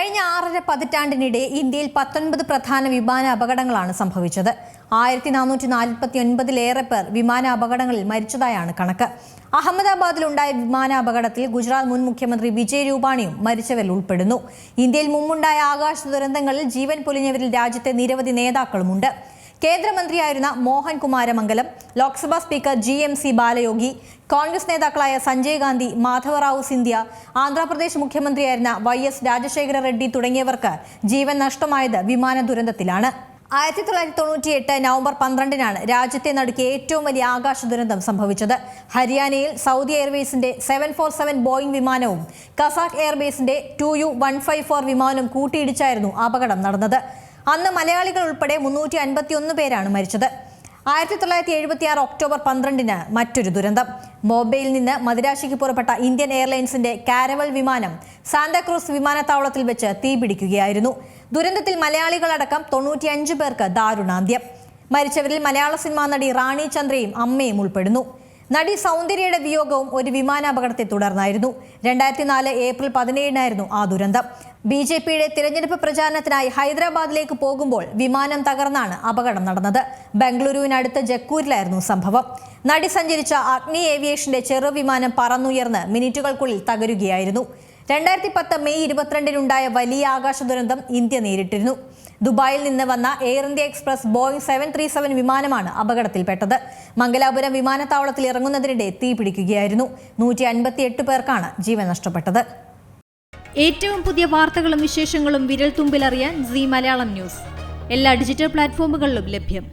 കഴിഞ്ഞ 6.5 പതിറ്റാണ്ടിനിടെ ഇന്ത്യയിൽ 19 പ്രധാന വിമാന അപകടങ്ങളാണ് സംഭവിച്ചത്. 1449-ലേറെ പേർ വിമാന അപകടങ്ങളിൽ മരിച്ചതായാണ് കണക്ക്. അഹമ്മദാബാദിലുണ്ടായ വിമാനാപകടത്തിൽ ഗുജറാത്ത് മുൻ മുഖ്യമന്ത്രി വിജയ് രൂപാണിയും മരിച്ചവരിൽ ഉൾപ്പെടുന്നു. ഇന്ത്യയിൽ മുമ്പുണ്ടായ ആകാശ ദുരന്തങ്ങളിൽ ജീവൻ പൊലിഞ്ഞവരിൽ രാജ്യത്തെ നിരവധി നേതാക്കളുമുണ്ട്. കേന്ദ്രമന്ത്രിയായിരുന്ന മോഹൻ കുമാരമംഗലം, ലോക്സഭാ സ്പീക്കർ GMC ബാലയോഗി, കോൺഗ്രസ് നേതാക്കളായ സഞ്ജയ് ഗാന്ധി, മാധവറാവു സിന്ധ്യ, ആന്ധ്രാപ്രദേശ് മുഖ്യമന്ത്രിയായിരുന്ന YS രാജശേഖര റെഡ്ഡി തുടങ്ങിയവർക്ക് ജീവൻ നഷ്ടമായത് വിമാന ദുരന്തത്തിലാണ്. 1998 നവംബർ 12-നാണ് രാജ്യത്തെ നടുക്കിയ ഏറ്റവും വലിയ ആകാശ ദുരന്തം സംഭവിച്ചത്. ഹരിയാനയിൽ സൗദി എയർവേസിന്റെ 747 ബോയിംഗ് വിമാനവും കസാഖ് എയർബേസിന്റെ 2U-154 വിമാനവും കൂട്ടിയിടിച്ചായിരുന്നു അപകടം നടന്നത്. അന്ന് മലയാളികൾ ഉൾപ്പെടെ 351 പേരാണ് മരിച്ചത്. 1976 ഒക്ടോബർ 12-ന് മറ്റൊരു ദുരന്തം. ബോംബെയിൽ നിന്ന് മദിരാശിക്ക് പുറപ്പെട്ട ഇന്ത്യൻ എയർലൈൻസിന്റെ കാരവൽ വിമാനം സാന്താക്രൂസ് വിമാനത്താവളത്തിൽ വെച്ച് തീപിടിക്കുകയായിരുന്നു. ദുരന്തത്തിൽ മലയാളികളടക്കം 95 പേർക്ക് ദാരുണാന്ത്യം. മരിച്ചവരിൽ മലയാള സിനിമാ നടി റാണി ചന്ദ്രയും അമ്മയും ഉൾപ്പെടുന്നു. നടി സൗന്ദര്യയുടെ വിയോഗവും ഒരു വിമാനാപകടത്തെ തുടർന്നായിരുന്നു. 2004 ഏപ്രിൽ 17-നായിരുന്നു ആ ദുരന്തം. BJPയുടെ തിരഞ്ഞെടുപ്പ് പ്രചാരണത്തിനായി ഹൈദരാബാദിലേക്ക് പോകുമ്പോൾ വിമാനം തകർന്നാണ് അപകടം നടന്നത്. ബംഗളൂരുവിനടുത്ത് ജക്കൂരിലായിരുന്നു സംഭവം. നടി സഞ്ചരിച്ച അഗ്നി ഏവിയേഷന്റെ ചെറുവിമാനം പറന്നുയർന്ന് മിനിറ്റുകൾക്കുള്ളിൽ തകരുകയായിരുന്നു. 2010 മെയ് 22-നുണ്ടായ വലിയ ആകാശ ദുരന്തം ഇന്ത്യ നേരിട്ടിരുന്നു. ദുബായിൽ നിന്ന് വന്ന എയർ ഇന്ത്യ എക്സ്പ്രസ് ബോയിംഗ് 737 വിമാനമാണ് അപകടത്തിൽപ്പെട്ടത്. മംഗലാപുരം വിമാനത്താവളത്തിൽ ഇറങ്ങുന്നതിനിടെ തീ പിടിക്കുകയായിരുന്നു. 158 പേർക്കാണ് ജീവൻ നഷ്ടപ്പെട്ടത്. ഏറ്റവും പുതിയ വാർത്തകളും വിശേഷങ്ങളും വിരൽ തുമ്പിലറിയാൻ Zee മലയാളം ന്യൂസ് എല്ലാ ഡിജിറ്റൽ പ്ലാറ്റ്ഫോമുകളിലും ലഭ്യം.